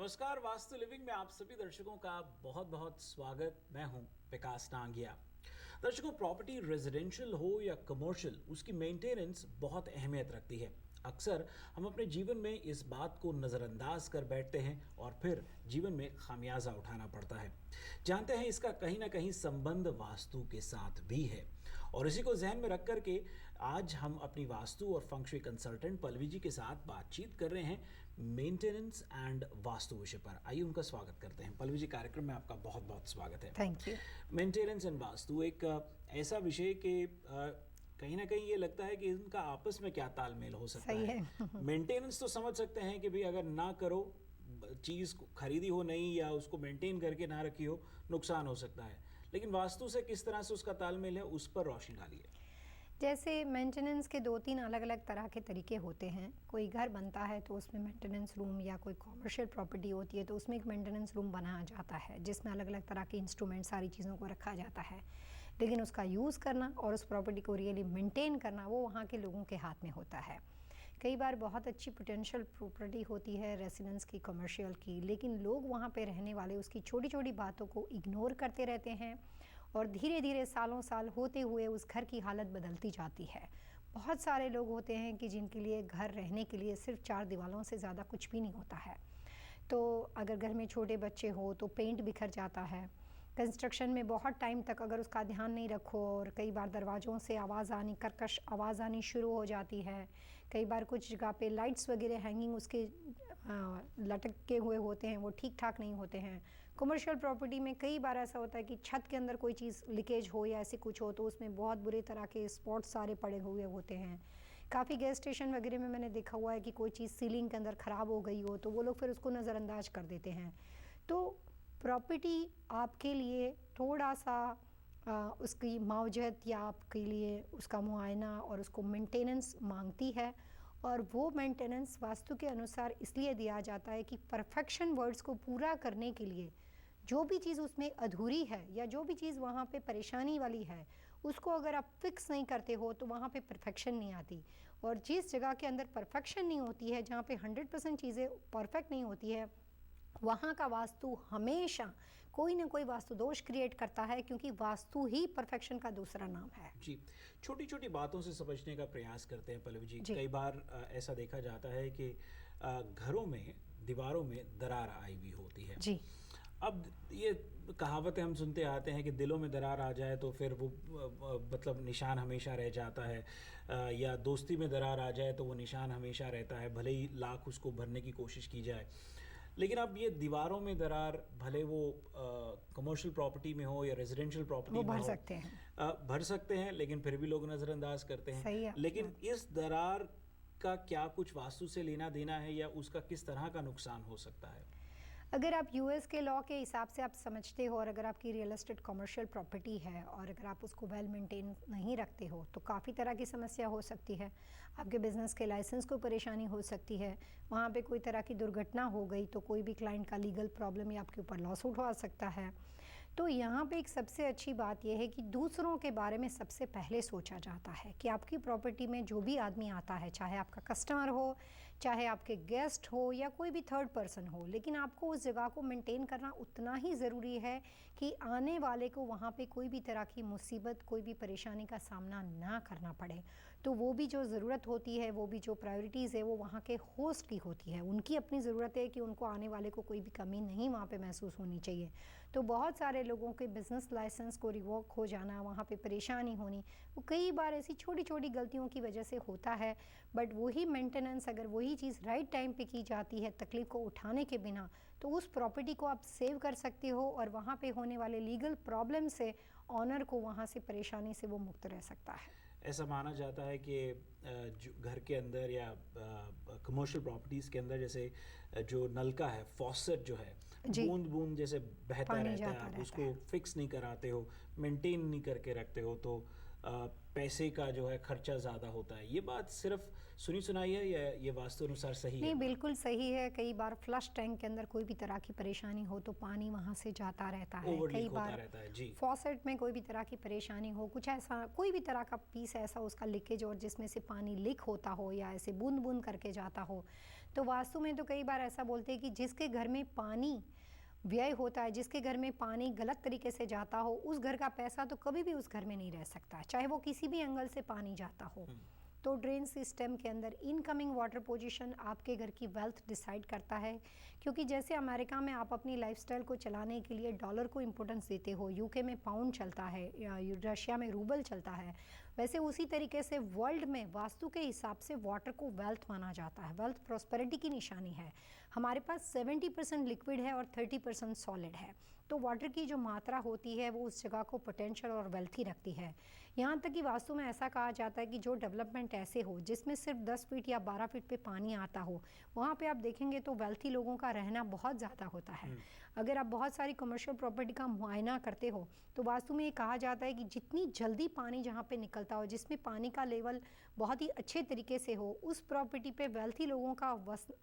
नमस्कार, वास्तु लिविंग में आप सभी दर्शकों का बहुत बहुत स्वागत। मैं हूं विकास नांगिया। दर्शकों, प्रॉपर्टी रेजिडेंशियल हो या कमर्शियल, उसकी मेंटेनेंस बहुत अहमियत रखती है। अक्सर हम अपने जीवन में इस बात को नज़रअंदाज कर बैठते हैं और फिर जीवन में खामियाजा उठाना पड़ता है। जानते हैं इसका कहीं ना कहीं संबंध वास्तु के साथ भी है, और इसी को जहन में रख कर के आज हम अपनी वास्तु और फंक्शुई कंसल्टेंट पल्लवी जी के साथ बातचीत कर रहे हैं मेंटेनेंस एंड वास्तु विषय पर। आइए उनका स्वागत करते हैं। पल्लवी जी, कार्यक्रम में आपका बहुत बहुत स्वागत है। Thank you. Maintenance and vastu एक ऐसा विषय के कहीं ना कहीं ये लगता है कि इनका आपस में क्या तालमेल हो सकता है। मेंटेनेंस तो समझ सकते हैं कि भाई अगर ना करो, चीज़ खरीदी हो नहीं या उसको मेंटेन करके ना रखी हो, नुकसान हो सकता है। लेकिन वास्तु से किस तरह से उसका तालमेल है, उस पर रोशनी डालिए। जैसे मेंटेनेंस के 2-3 अलग अलग तरह के तरीके होते हैं। कोई घर बनता है तो उसमें मेंटेनेंस रूम, या कोई कॉमर्शियल प्रॉपर्टी होती है तो उसमें एक मेंटेनेंस रूम बनाया जाता है जिसमें अलग अलग तरह के इंस्ट्रूमेंट, सारी चीज़ों को रखा जाता है। लेकिन उसका यूज़ करना और उस प्रॉपर्टी को रियली मेंटेन करना वो वहाँ के लोगों के हाथ में होता है। कई बार बहुत अच्छी पोटेंशियल प्रॉपर्टी होती है रेसिडेंस की, कमर्शियल की, लेकिन लोग वहाँ पे रहने वाले उसकी छोटी छोटी बातों को इग्नोर करते रहते हैं और धीरे धीरे सालों साल होते हुए उस घर की हालत बदलती जाती है। बहुत सारे लोग होते हैं कि जिनके लिए घर रहने के लिए सिर्फ 4 दीवारों से ज़्यादा कुछ भी नहीं होता है। तो अगर घर में छोटे बच्चे हो तो पेंट बिखर जाता है। कंस्ट्रक्शन में बहुत टाइम तक अगर उसका ध्यान नहीं रखो और कई बार दरवाज़ों से आवाज़ आनी, कर्कश आवाज़ आनी शुरू हो जाती है। कई बार कुछ जगह पे लाइट्स वगैरह हैंगिंग उसके लटके हुए होते हैं, वो ठीक ठाक नहीं होते हैं। कमर्शियल प्रॉपर्टी में कई बार ऐसा होता है कि छत के अंदर कोई चीज़ लीकेज हो या ऐसी कुछ हो तो उसमें बहुत बुरे तरह के स्पॉट्स सारे पड़े हुए होते हैं। काफ़ी गैस स्टेशन वगैरह में मैंने देखा हुआ है कि कोई चीज़ सीलिंग के अंदर ख़राब हो गई हो तो वो लोग फिर उसको नज़रअंदाज कर देते हैं। तो प्रॉपर्टी आपके लिए थोड़ा सा उसकी मावजत या आपके लिए उसका मुआयना और उसको मेंटेनेंस मांगती है, और वो मेंटेनेंस वास्तु के अनुसार इसलिए दिया जाता है कि परफेक्शन वर्ड्स को पूरा करने के लिए जो भी चीज़ उसमें अधूरी है या जो भी चीज़ वहाँ पे परेशानी वाली है उसको अगर आप फिक्स नहीं करते हो तो वहाँ पे परफेक्शन नहीं आती। और जिस जगह के अंदर परफेक्शन नहीं होती है, जहाँ पे 100% चीज़ें परफेक्ट नहीं होती है, वहाँ का वास्तु हमेशा कोई ना कोई वास्तु दोष क्रिएट करता है, क्योंकि वास्तु ही परफेक्शन का दूसरा नाम है। जी, छोटी छोटी बातों से समझने का प्रयास करते हैं पल्लवी जी। कई बार ऐसा देखा जाता है कि घरों में दीवारों में दरार आई हुई होती है। जी। अब ये कहावतें हम सुनते आते हैं कि दिलों में दरार आ जाए तो फिर वो मतलब निशान हमेशा रह जाता है, या दोस्ती में दरार आ जाए तो वो निशान हमेशा रहता है, भले ही लाख उसको भरने की कोशिश की जाए। लेकिन अब ये दीवारों में दरार, भले वो कमर्शियल प्रॉपर्टी में हो या रेजिडेंशियल प्रॉपर्टी में भर हो, सकते हैं। भर सकते हैं, लेकिन फिर भी लोग नज़रअंदाज करते हैं। सही है। लेकिन इस दरार का क्या कुछ वास्तु से लेना देना है, या उसका किस तरह का नुकसान हो सकता है? अगर आप यूएस के लॉ के हिसाब से आप समझते हो और अगर आपकी रियल एस्टेट कमर्शियल प्रॉपर्टी है और अगर आप उसको वेल मेंटेन नहीं रखते हो तो काफ़ी तरह की समस्या हो सकती है। आपके बिजनेस के लाइसेंस को परेशानी हो सकती है। वहाँ पे कोई तरह की दुर्घटना हो गई तो कोई भी क्लाइंट का लीगल प्रॉब्लम या आपके ऊपर लॉस उठवा सकता है। तो यहाँ पे एक सबसे अच्छी बात यह है कि दूसरों के बारे में सबसे पहले सोचा जाता है कि आपकी प्रॉपर्टी में जो भी आदमी आता है, चाहे आपका कस्टमर हो, चाहे आपके गेस्ट हो या कोई भी थर्ड पर्सन हो, लेकिन आपको उस जगह को मेंटेन करना उतना ही ज़रूरी है कि आने वाले को वहाँ पे कोई भी तरह की मुसीबत, कोई भी परेशानी का सामना ना करना पड़े। तो वो भी जो ज़रूरत होती है, वो भी जो प्रायोरिटीज़ है वो वहाँ के होस्ट की होती है। उनकी अपनी ज़रूरत है कि उनको आने वाले को कोई भी कमी नहीं वहाँ पे महसूस होनी चाहिए। तो बहुत सारे लोगों के बिज़नेस लाइसेंस को रिवोक हो जाना, वहाँ पे परेशानी होनी, वो कई बार ऐसी छोटी छोटी गलतियों की वजह से होता है। बट वही मेंटेनेंस अगर वही चीज़ राइट टाइम पे की जाती है, तकलीफ को उठाने के बिना, तो उस प्रॉपर्टी को आप सेव कर सकते हो और वहाँ पे होने वाले लीगल प्रॉब्लम से ऑनर को वहाँ से परेशानी से वो मुक्त रह सकता है। ऐसा माना जाता है कि जो घर के अंदर या कमर्शियल प्रॉपर्टीज़ के अंदर जैसे जो नलका है, फॉसेट जो है, बूंद बूंद जैसे बहता रहता है, आप उसको फिक्स नहीं कराते हो, मेंटेन नहीं करके रखते हो तो पैसे का जो है खर्चा ज़्यादा होता है। ये बात सिर्फ सुनी सुनाई है या ये वास्तु अनुसार सही है? नहीं, बिल्कुल सही है। कई बार फ्लश टैंक के अंदर कोई भी तरह की परेशानी हो तो पानी वहाँ से जाता रहता है। कई बार फॉसेट में कोई भी तरह की परेशानी हो, कुछ ऐसा कोई भी तरह का पीस ऐसा उसका लीकेज और जिसमें से पानी लीक होता हो या ऐसे बूंद बूंद करके जाता हो, तो वास्तु में तो कई बार ऐसा बोलते हैं कि जिसके घर में पानी व्यय होता है, जिसके घर में पानी गलत तरीके से जाता हो, उस घर का पैसा तो कभी भी उस घर में नहीं रह सकता, चाहे वो किसी भी एंगल से पानी जाता हो। तो ड्रेन सिस्टम के अंदर इनकमिंग वाटर पोजीशन आपके घर की वेल्थ डिसाइड करता है, क्योंकि जैसे अमेरिका में आप अपनी लाइफस्टाइल को चलाने के लिए डॉलर को इम्पोर्टेंस देते हो, यूके में पाउंड चलता है या रशिया में रूबल चलता है, वैसे उसी तरीके से वर्ल्ड में वास्तु के हिसाब से वाटर को वेल्थ माना जाता है। वेल्थ प्रॉस्पेरिटी की निशानी है। हमारे पास 70% लिक्विड है और 30% सॉलिड है। तो वाटर की जो मात्रा होती है वो उस जगह को पोटेंशियल और वेल्थी रखती है। यहाँ तक कि वास्तु में ऐसा कहा जाता है कि जो डेवलपमेंट ऐसे हो जिसमें सिर्फ 10 फीट या 12 फीट पे पानी आता हो, वहाँ पे आप देखेंगे तो वेल्थी लोगों का रहना बहुत ज़्यादा होता है। अगर आप बहुत सारी कमर्शियल प्रॉपर्टी का मुआयना करते हो तो वास्तु में ये कहा जाता है कि जितनी जल्दी पानी जहाँ पे निकलता हो, जिसमें पानी का लेवल बहुत ही अच्छे तरीके से हो, उस प्रॉपर्टी पे वेल्थी लोगों का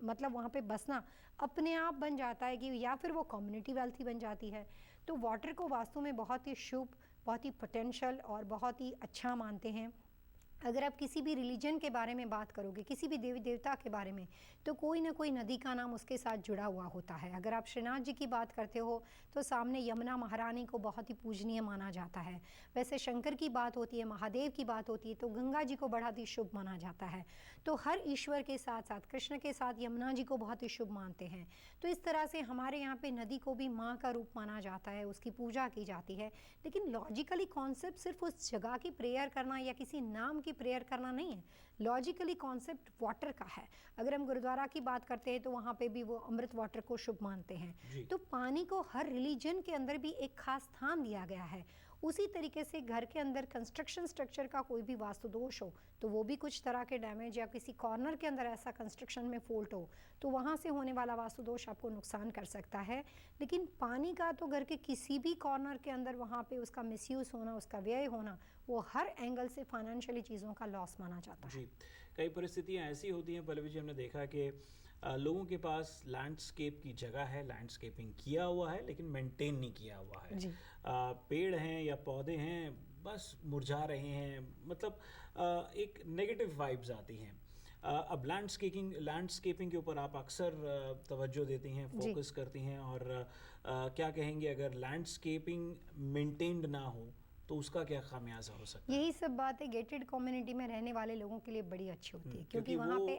मतलब वहाँ पे बसना अपने आप बन जाता है कि या फिर वो कम्युनिटी वेल्थी बन जाती है। तो वाटर को वास्तु में बहुत ही शुभ, बहुत ही पोटेंशियल और बहुत ही अच्छा मानते हैं। अगर आप किसी भी रिलीजन के बारे में बात करोगे, किसी भी देवी देवता के बारे में, तो कोई ना कोई नदी का नाम उसके साथ जुड़ा हुआ होता है। अगर आप श्रीनाथ जी की बात करते हो तो सामने यमुना महारानी को बहुत ही पूजनीय माना जाता है। वैसे शंकर की बात होती है, महादेव की बात होती है तो गंगा जी को बहुत ही शुभ माना जाता है। तो हर ईश्वर के साथ साथ कृष्ण के साथ यमुना जी को बहुत ही शुभ मानते हैं। तो इस तरह से हमारे यहाँ पे नदी को भी माँ का रूप माना जाता है, उसकी पूजा की जाती है। लेकिन लॉजिकली कॉन्सेप्ट सिर्फ उस जगह की प्रेयर करना या किसी नाम की प्रेयर करना नहीं है। लॉजिकली कॉन्सेप्ट वाटर का है। अगर हम गुरुद्वारा की बात करते हैं तो वहाँ पे भी वो अमृत वाटर को शुभ मानते हैं। तो पानी को हर रिलीजन के अंदर भी एक खास स्थान दिया गया है। उसी तरीके से घर के अंदर कंस्ट्रक्शन स्ट्रक्चर का कोई भी वास्तु दोष हो तो वो भी कुछ तरह के डैमेज या किसी कॉर्नर के अंदर ऐसा कंस्ट्रक्शन में फॉल्ट हो तो वहाँ से होने वाला वास्तु दोष आपको नुकसान कर सकता है। लेकिन पानी का तो घर के किसी भी कॉर्नर के अंदर वहाँ पे उसका मिसयूज़ होना, उसका व्यय होना, वो हर एंगल से फाइनेंशियली चीज़ों का लॉस माना जाता है। जी, कई परिस्थितियाँ ऐसी होती हैं पल्लवी जी, हमने देखा कि लोगों के पास लैंडस्केप की जगह है, लैंडस्केपिंग किया हुआ है लेकिन मेंटेन नहीं किया हुआ है। पेड़ हैं या पौधे हैं बस मुरझा रहे हैं, मतलब एक नेगेटिव वाइब्स आती हैं। अब लैंडस्केपिंग के ऊपर आप अक्सर तवज्जो देती हैं, फोकस करती हैं, और क्या कहेंगे अगर लैंडस्केपिंग मेंटेन्ड ना हो तो उसका क्या खामियाजा हो सकता है? यही सब बातें गेटेड कम्युनिटी में रहने वाले लोगों के लिए बड़ी अच्छी होती है, क्योंकि वहाँ पे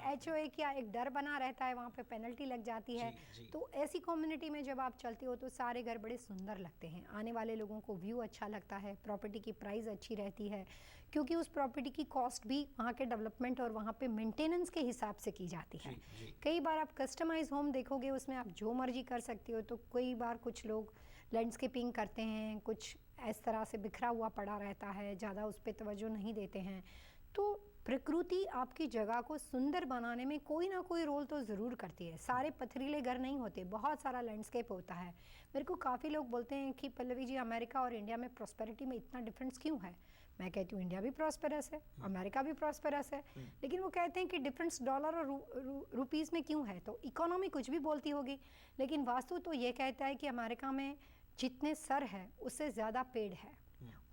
एचओए का एक डर बना रहता है, वहाँ पे पेनल्टी लग जाती है। तो ऐसी कम्युनिटी में जब आप चलते हो तो सारे घर बड़े सुंदर लगते हैं, आने वाले लोगों को व्यू अच्छा लगता है, प्रॉपर्टी की प्राइस अच्छी रहती है, क्योंकि उस प्रॉपर्टी की कॉस्ट भी वहाँ के डेवलपमेंट और वहाँ पे मेंटेनेंस के हिसाब से की जाती है। कई बार आप कस्टमाइज होम देखोगे, उसमें आप जो मर्जी कर सकते हो। तो कई बार कुछ लोग लैंडस्केपिंग करते हैं, कुछ इस तरह से बिखरा हुआ पड़ा रहता है, ज़्यादा उस पर तवज्जो नहीं देते हैं। तो प्रकृति आपकी जगह को सुंदर बनाने में कोई ना कोई रोल तो ज़रूर करती है। सारे पथरीले घर नहीं होते, बहुत सारा लैंडस्केप होता है। मेरे को काफ़ी लोग बोलते हैं कि पल्लवी जी, अमेरिका और इंडिया में प्रॉस्पेरिटी में इतना डिफरेंस क्यों है? मैं कहती हूँ इंडिया भी प्रॉस्पेरस है, अमेरिका भी प्रॉस्पेरस है, लेकिन वो कहते हैं कि डिफरेंस डॉलर और रुपीज़ में क्यों है? तो इकोनॉमी कुछ भी बोलती होगी, लेकिन वास्तु तो ये कहता है कि अमेरिका में जितने सर है उससे ज़्यादा पेड़ है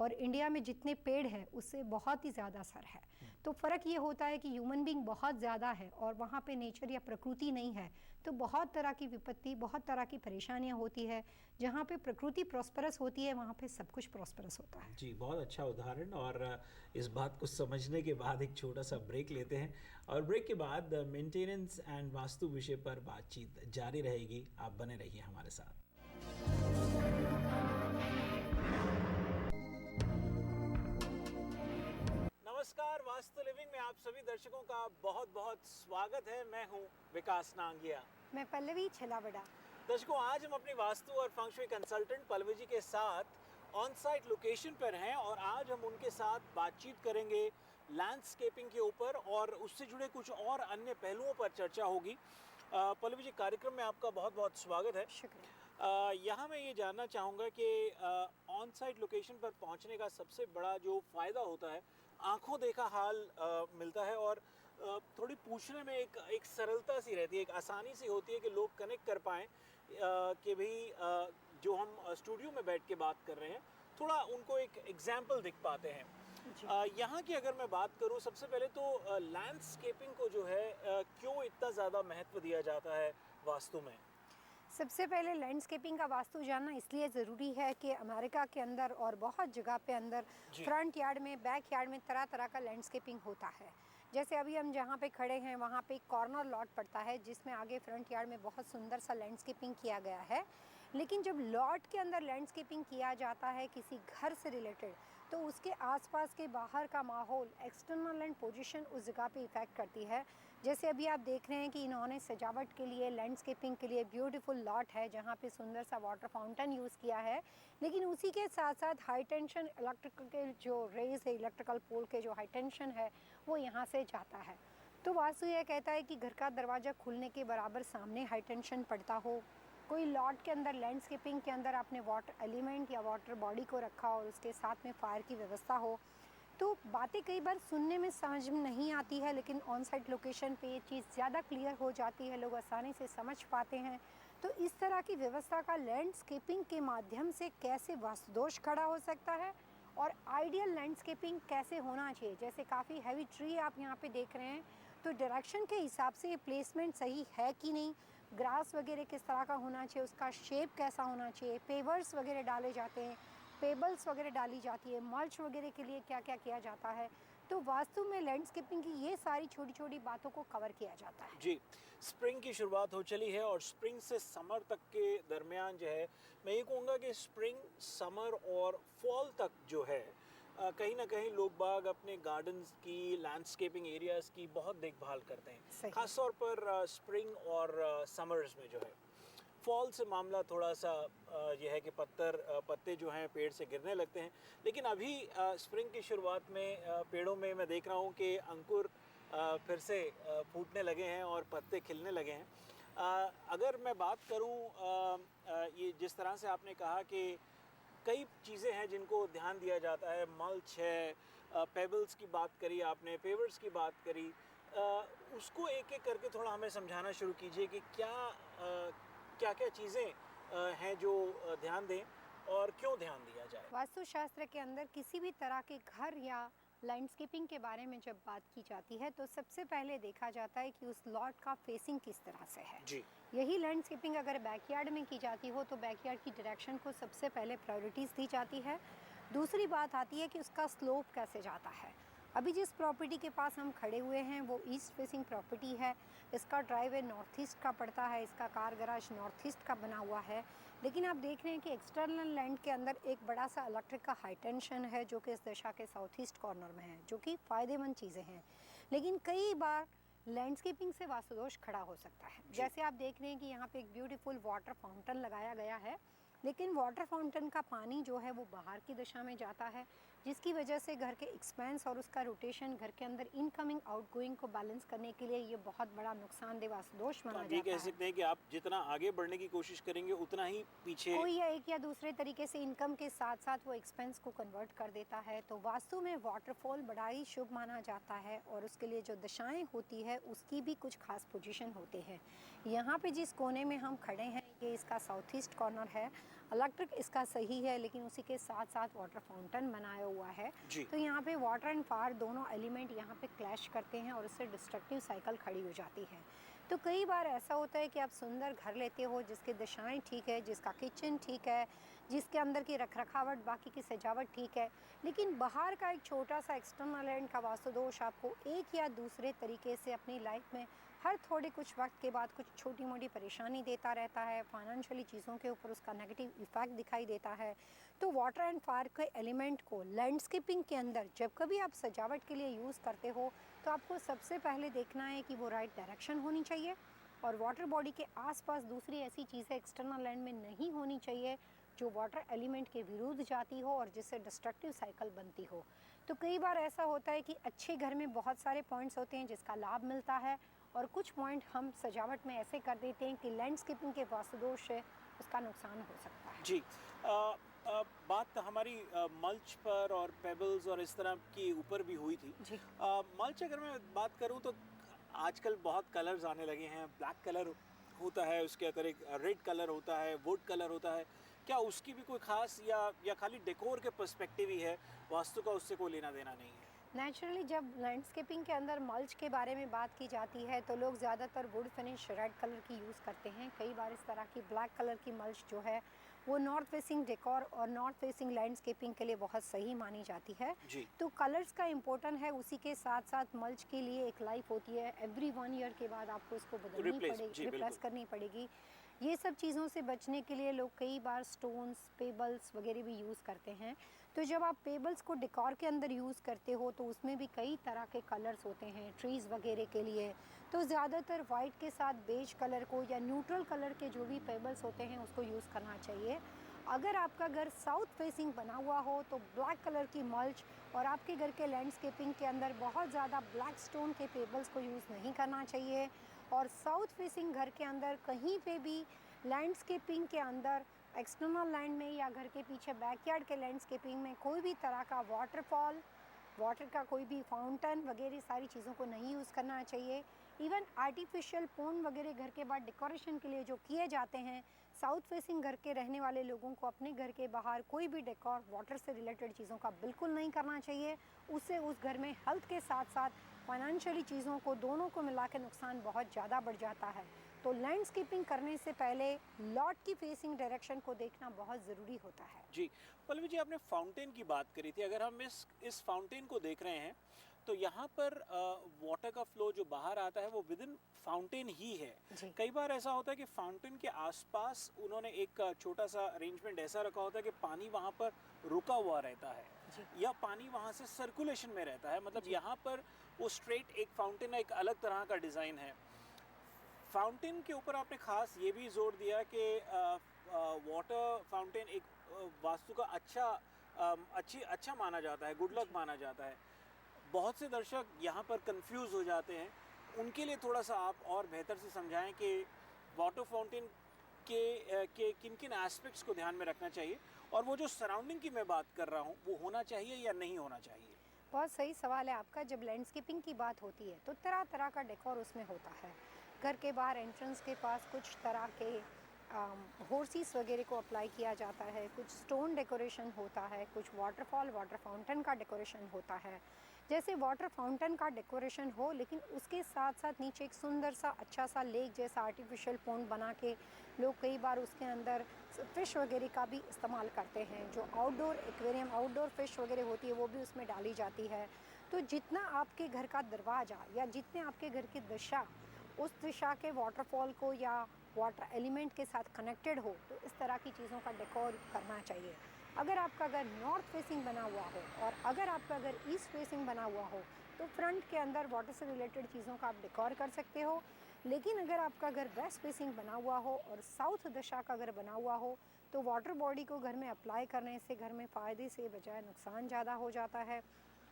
और इंडिया में जितने पेड़ है उससे बहुत ही ज़्यादा सर है। तो फ़र्क ये होता है कि ह्यूमन बीइंग बहुत ज़्यादा है और वहाँ पे नेचर या प्रकृति नहीं है, तो बहुत तरह की विपत्ति, बहुत तरह की परेशानियाँ होती है। जहाँ पे प्रकृति प्रॉस्पेरस होती है वहाँ पे सब कुछ प्रॉस्पेरस होता है। जी, बहुत अच्छा उदाहरण। और इस बात को समझने के बाद एक छोटा सा ब्रेक लेते हैं और ब्रेक के बाद मेंटेनेंस एंड वास्तु विषय पर बातचीत जारी रहेगी। आप बने रहिए हमारे साथ। नमस्कार, वास्तु लिविंग में आप सभी दर्शकों का बहुत बहुत स्वागत है। मैं हूं विकास नांगिया। मैं पल्लवी छलावड़ा। दर्शकों, आज हम अपनी वास्तु और फंग शुई कंसल्टेंट पल्लवी जी के साथ ऑन साइट लोकेशन पर हैं और आज हम उनके साथ बातचीत करेंगे लैंडस्केपिंग के ऊपर और उससे जुड़े कुछ और अन्य पहलुओं पर चर्चा होगी। पल्लवी जी, कार्यक्रम में आपका बहुत बहुत स्वागत है। शुक्रिया। यहाँ मैं ये जानना चाहूँगा कि ऑन साइट लोकेशन पर पहुँचने का सबसे बड़ा जो फ़ायदा होता है, आंखों देखा हाल मिलता है और थोड़ी पूछने में एक सरलता सी रहती है, एक आसानी सी होती है कि लोग कनेक्ट कर पाएँ कि भाई जो हम स्टूडियो में बैठ के बात कर रहे हैं, थोड़ा उनको एक एग्जाम्पल दिख पाते हैं। जी। यहाँ की अगर मैं बात करूँ, सबसे पहले तो लैंडस्केपिंग को जो है क्यों इतना ज़्यादा महत्व दिया जाता है वास्तु में? सबसे पहले लैंडस्केपिंग का वास्तु जानना इसलिए ज़रूरी है कि अमेरिका के अंदर और बहुत जगह पे अंदर जी। फ्रंट यार्ड में, बैक यार्ड में तरह तरह का लैंडस्केपिंग होता है। जैसे अभी हम जहाँ पे खड़े हैं वहाँ पे एक कॉर्नर लॉट पड़ता है जिसमें आगे फ्रंट यार्ड में बहुत सुंदर सा लैंडस्केपिंग किया गया है। लेकिन जब लॉट के अंदर लैंडस्केपिंग किया जाता है किसी घर से रिलेटेड, तो उसके आसपास के बाहर का माहौल, एक्सटर्नल लैंड पोजीशन उस जगह पे इफ़ेक्ट करती है। जैसे अभी आप देख रहे हैं कि इन्होंने सजावट के लिए, लैंडस्केपिंग के लिए ब्यूटीफुल लॉट है जहाँ पे सुंदर सा वाटर फाउंटेन यूज़ किया है। लेकिन उसी के साथ साथ हाई टेंशन इलेक्ट्रिकल के जो रेज है, इलेक्ट्रिकल पोल के जो हाई टेंशन है वो यहाँ से जाता है। तो वास्तु यह कहता है कि घर का दरवाज़ा खुलने के बराबर सामने हाई टेंशन पड़ता हो। कोई लॉट के अंदर लैंडस्केपिंग के अंदर आपने वाटर एलिमेंट या वाटर बॉडी को रखा और उसके साथ में फायर की व्यवस्था हो, तो बातें कई बार सुनने में समझ में नहीं आती है, लेकिन ऑन साइट लोकेशन पे ये चीज़ ज़्यादा क्लियर हो जाती है, लोग आसानी से समझ पाते हैं। तो इस तरह की व्यवस्था का लैंडस्केपिंग के माध्यम से कैसे वास्तुदोष खड़ा हो सकता है और आइडियल लैंडस्केपिंग कैसे होना चाहिए। जैसे काफ़ी हैवी ट्री आप यहाँ पे देख रहे हैं, तो डायरेक्शन के हिसाब से ये प्लेसमेंट सही है कि नहीं, ग्रास वगैरह किस तरह का होना चाहिए, उसका शेप कैसा होना चाहिए, पेवर्स वगैरह डाले जाते हैं, पेबल्स वगैरह डाली जाती है, मल्च वगैरह के लिए क्या क्या किया जाता है। तो वास्तु में लैंडस्केपिंग की ये सारी छोटी छोटी बातों को कवर किया जाता है। जी, स्प्रिंग की शुरुआत हो चली है और स्प्रिंग से समर तक के दरमियान जो है, मैं ये कहूँगा कि स्प्रिंग, समर और फॉल तक जो है कहीं ना कहीं लोग बाग अपने गार्डन्स की, लैंडस्केपिंग एरियाज़ की बहुत देखभाल करते हैं। सही। खास तौर पर स्प्रिंग और समर्स में जो है। फॉल से मामला थोड़ा सा यह है कि पत्ते जो हैं पेड़ से गिरने लगते हैं। लेकिन अभी स्प्रिंग की शुरुआत में पेड़ों में मैं देख रहा हूँ कि अंकुर फिर से फूटने लगे हैं और पत्ते खिलने लगे हैं। अगर मैं बात करूँ, ये जिस तरह से आपने कहा कि कई चीज़ें हैं जिनको ध्यान दिया जाता है, मल्च है, पेबल्स की बात करी आपने, पेवर्स की बात करी, उसको एक एक करके थोड़ा हमें समझाना शुरू कीजिए कि क्या क्या चीज़ें हैं जो ध्यान दें और क्यों ध्यान दिया जाए। वास्तुशास्त्र के अंदर किसी भी तरह के घर या लैंडस्केपिंग के बारे में जब बात की जाती है, तो सबसे पहले देखा जाता है कि उस लॉट का फेसिंग किस तरह से है। जी। यही लैंडस्केपिंग अगर बैकयार्ड में की जाती हो तो बैकयार्ड की डायरेक्शन को सबसे पहले प्रायोरिटीज़ दी जाती है। दूसरी बात आती है कि उसका स्लोप कैसे जाता है। अभी जिस प्रॉपर्टी के पास हम खड़े हुए हैं वो ईस्ट फेसिंग प्रॉपर्टी है। इसका ड्राइववे नॉर्थ ईस्ट का पड़ता है, इसका कार गराज नॉर्थ ईस्ट का बना हुआ है। लेकिन आप देख रहे हैं कि एक्सटर्नल लैंड के अंदर एक बड़ा सा इलेक्ट्रिक का हाई टेंशन है जो कि इस दिशा के साउथ ईस्ट कॉर्नर में है, जो कि फ़ायदेमंद चीज़ें हैं। लेकिन कई बार लैंडस्केपिंग से वास्तुदोष खड़ा हो सकता है। जैसे आप देख रहे हैं कि यहाँ पे एक ब्यूटीफुल वाटर फाउंटेन लगाया गया है, लेकिन वाटर फाउंटेन का पानी जो है वो बाहर की दिशा में जाता है, जिसकी वजह से घर के एक्सपेंस और उसका रोटेशन, घर के अंदर इनकमिंग आउटगोइंग को बैलेंस करने के लिए ये बहुत बड़ा नुकसानदेह वास्तुदोष माना आप ये जाता कह है। सकते हैं कि आप जितना आगे बढ़ने की कोशिश करेंगे उतना ही पीछे। कोई या एक या दूसरे तरीके से इनकम के साथ साथ वो एक्सपेंस को कन्वर्ट कर देता है। तो वास्तु में वाटरफॉल बड़ा ही शुभ माना जाता है और उसके लिए जो दिशाएं होती है उसकी भी कुछ खास पोजीशन होते हैं। यहाँ पे जिस कोने में हम खड़े हैं ये इसका साउथ ईस्ट कॉर्नर है। इलेक्ट्रिक इसका सही है, लेकिन उसी के साथ साथ वाटर फाउंटेन बनाया हुआ है। जी। तो यहाँ पे वाटर एंड फायर दोनों एलिमेंट यहाँ पे क्लैश करते हैं और इससे डिस्ट्रक्टिव साइकिल खड़ी हो जाती है। तो कई बार ऐसा होता है कि आप सुंदर घर लेते हो जिसकी दिशाएं ठीक है, जिसका किचन ठीक है, जिसके अंदर की रखरखावट, बाकी की सजावट ठीक है, लेकिन बाहर का एक छोटा सा एक्सटर्नल लैंड का वास्तुदोष आपको एक या दूसरे तरीके से अपनी लाइफ में हर थोड़े कुछ वक्त के बाद कुछ छोटी मोटी परेशानी देता रहता है। फाइनेंशियली चीज़ों के ऊपर उसका नेगेटिव इफेक्ट दिखाई देता है। तो वाटर एंड फायर के एलिमेंट को लैंडस्केपिंग के अंदर जब कभी आप सजावट के लिए यूज़ करते हो तो आपको सबसे पहले देखना है कि वो राइट डायरेक्शन होनी चाहिए और वाटर बॉडी के आसपास दूसरी ऐसी चीज़ें एक्सटर्नल लैंड में नहीं होनी चाहिए जो वाटर एलिमेंट के विरुद्ध जाती हो और जिससे डिस्ट्रक्टिव साइकिल बनती हो। तो कई बार ऐसा होता है कि अच्छे घर में बहुत सारे पॉइंट्स होते हैं जिसका लाभ मिलता है और कुछ पॉइंट हम सजावट में ऐसे कर देते हैं कि लैंडस्केपिंग के वास्तुदोष से उसका नुकसान हो सकता है। जी। बात हमारी मल्च पर और पेबल्स और इस तरह की ऊपर भी हुई थी। जी। मल्च अगर मैं बात करूं तो आजकल बहुत कलर्स आने लगे हैं। ब्लैक कलर होता है, उसके अंदर एक रेड कलर होता है, वुड कलर होता है। क्या उसकी भी कोई खास या खाली डेकोर के पर्सपेक्टिव ही है, वास्तु का उससे कोई लेना देना नहीं है? नेचुरली जब लैंडस्केपिंग के अंदर मल्च के बारे में बात की जाती है तो लोग ज़्यादातर वुड फिनिश रेड कलर की यूज़ करते हैं। कई बार इस तरह की ब्लैक कलर की मल्च जो है वो नॉर्थ फेसिंग डेकोर और नॉर्थ फेसिंग लैंडस्केपिंग के लिए बहुत सही मानी जाती है। जी। तो कलर्स का इम्पोर्टेंट है, उसी के साथ साथ मल्च के लिए एक लाइफ होती है। एवरी 1 ईयर के बाद आपको इसको बदलनी पड़ेगी, रिप्लेस करनी पड़ेगी। ये सब चीज़ों से बचने के लिए लोग कई बार स्टोन्स, पेबल्स वगैरह भी यूज़ करते हैं। तो जब आप पेबल्स को डेकोर के अंदर यूज़ करते हो तो उसमें भी कई तरह के कलर्स होते हैं ट्रीज़ वगैरह के लिए। तो ज़्यादातर वाइट के साथ बेज कलर को या न्यूट्रल कलर के जो भी पेबल्स होते हैं उसको यूज़ करना चाहिए। अगर आपका घर साउथ फेसिंग बना हुआ हो तो ब्लैक कलर की मल्च और आपके घर के लैंडस्केपिंग के अंदर बहुत ज़्यादा ब्लैक स्टोन के पेबल्स को यूज़ नहीं करना चाहिए। और साउथ फेसिंग घर के अंदर कहीं पे भी लैंडस्केपिंग के अंदर एक्सटर्नल लैंड में या घर के पीछे बैकयार्ड के लैंडस्केपिंग में कोई भी तरह का वाटरफॉल, वाटर का कोई भी फाउंटेन वगैरह सारी चीज़ों को नहीं यूज़ करना चाहिए। इवन आर्टिफिशियल पोंड वगैरह घर के बाहर डेकोरेशन के लिए जो किए जाते हैं, साउथ फेसिंग घर के रहने वाले लोगों को अपने घर के बाहर कोई भी डेकोर वाटर से रिलेटेड चीज़ों का बिल्कुल नहीं करना चाहिए। उससे उस घर में हेल्थ के साथ साथ फाइनेंशियली चीज़ों को दोनों को मिला के नुकसान बहुत ज़्यादा बढ़ जाता है। तो लैंडस्केपिंग करने से पहले लॉट की फेसिंग डायरेक्शन को देखना बहुत ज़रूरी होता है। जी, पल्लवी जी, आपने फाउंटेन की बात करी थी। अगर हम इस फाउंटेन को देख रहे हैं तो यहाँ पर वाटर का फ्लो जो बाहर आता है वो विद इन फाउंटेन ही है। कई बार ऐसा होता है कि फाउंटेन के आसपास उन्होंने एक छोटा सा अरेंजमेंट ऐसा रखा होता है कि पानी वहाँ पर रुका हुआ रहता है या पानी वहाँ से सर्कुलेशन में रहता है। मतलब यहाँ पर वो स्ट्रेट एक फाउंटेन, एक अलग तरह का डिज़ाइन है। फाउंटेन के ऊपर आपने खास ये भी जोर दिया कि वाटर फाउंटेन एक वास्तु का अच्छा माना जाता है, गुड लक माना जाता है। बहुत से दर्शक यहाँ पर कंफ्यूज हो जाते हैं, उनके लिए थोड़ा सा आप और बेहतर से समझाएं कि वाटर फाउंटेन के किन किन एस्पेक्ट्स को ध्यान में रखना चाहिए और वो जो सराउंडिंग की मैं बात कर रहा हूँ वो होना चाहिए या नहीं होना चाहिए। बहुत सही सवाल है आपका। जब लैंडस्केपिंग की बात होती है तो तरह तरह का डेकोर उसमें होता है। घर के बाहर एंट्रेंस के पास कुछ तरह के हॉर्सेस वगैरह को अप्लाई किया जाता है, कुछ स्टोन डेकोरेशन होता है, कुछ वाटरफॉल, वाटर फाउंटेन का डेकोरेशन होता है। जैसे वाटर फाउंटेन का डेकोरेशन हो लेकिन उसके साथ साथ नीचे एक सुंदर सा अच्छा सा लेक जैसा आर्टिफिशियल पॉन्ड बना के लोग कई बार उसके अंदर फ़िश वगैरह का भी इस्तेमाल करते हैं। जो आउटडोर एक्वेरियम, आउटडोर फ़िश वगैरह होती है वो भी उसमें डाली जाती है। तो जितना आपके घर का दरवाज़ा या जितने आपके घर की दिशा उस दिशा के वाटरफॉल को या वाटर एलिमेंट के साथ कनेक्टेड हो तो इस तरह की चीज़ों का डेकोर करना चाहिए। अगर आपका घर नॉर्थ फेसिंग बना हुआ हो और अगर आपका घर ईस्ट फेसिंग बना हुआ हो तो फ्रंट के अंदर वाटर से रिलेटेड चीज़ों का आप डेकोर कर सकते हो। लेकिन अगर आपका घर वेस्ट फेसिंग बना हुआ हो और साउथ दिशा का घर बना हुआ हो तो वाटर बॉडी को घर में अप्लाई करने से घर में फ़ायदे से बजाय नुकसान ज़्यादा हो जाता है।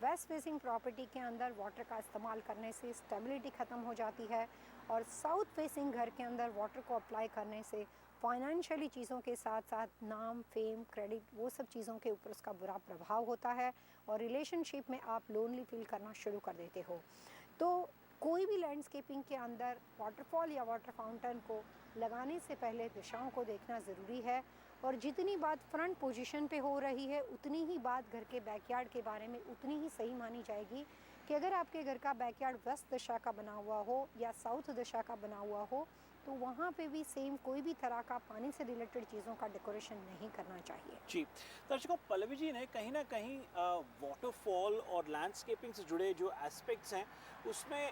वेस्ट फेसिंग प्रॉपर्टी के अंदर वाटर का इस्तेमाल करने से स्टेबिलिटी ख़त्म हो जाती है और साउथ फेसिंग घर के अंदर वाटर को अप्लाई करने से फाइनेंशियली चीज़ों के साथ साथ नाम, फेम, क्रेडिट वो सब चीज़ों के ऊपर उसका बुरा प्रभाव होता है और रिलेशनशिप में आप लोनली फील करना शुरू कर देते हो। तो कोई भी लैंडस्केपिंग के अंदर वाटरफॉल या वाटर फाउंटेन को लगाने से पहले दिशाओं को देखना ज़रूरी है और जितनी बात फ्रंट पोजीशन पे हो रही है उतनी ही बात घर के बैकयार्ड के बारे में उतनी ही सही मानी जाएगी कि अगर आपके घर का बैकयार्ड वेस्ट दिशा का बना हुआ हो या साउथ दिशा का बना हुआ हो तो वहाँ पे भी सेम कोई भी तरह का पानी से रिलेटेड चीज़ों का डेकोरेशन नहीं करना चाहिए। जी दर्शकों, पल्लवी जी ने कहीं ना कहीं वाटरफॉल और लैंडस्केपिंग से जुड़े जो एस्पेक्ट्स हैं उसमें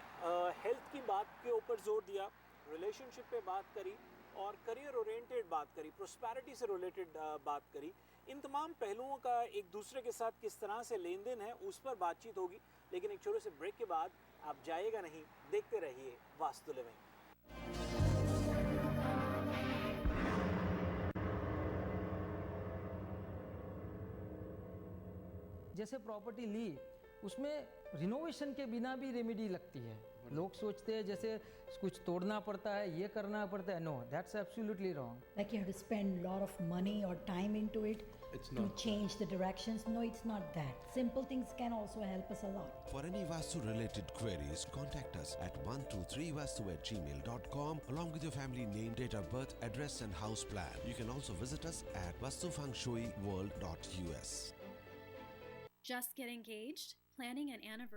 हेल्थ की बात के ऊपर जोर दिया, रिलेशनशिप पे बात करी और करियर ओरिएंटेड बात करी, प्रोस्पेरिटी से रिलेटेड बात करी। इन तमाम पहलुओं का एक दूसरे के साथ किस तरह से लेन देन है उस पर बातचीत होगी, लेकिन एक छोटे से ब्रेक के बाद आप जाइएगा नहीं, देखते रहिए वास्तु लिविंग। जैसे प्रॉपर्टी ली उसमें रिनोवेशन के बिना भी रेमेडी लगती है। लोग सोचते हैं जैसे कुछ तोड़ना पड़ता है, ये करना पड़ता है। No, that's absolutely wrong. Like you have to spend a lot of money or time into it. It's to not. change the directions. No, it's not that. Simple things can also help us a lot. For any Vastu related queries, contact us at 123vastu@gmail.com along with your family name, date of birth, address and house plan. You can also visit us at vastufengshuiworld.us. Just get engaged? Planning an anniversary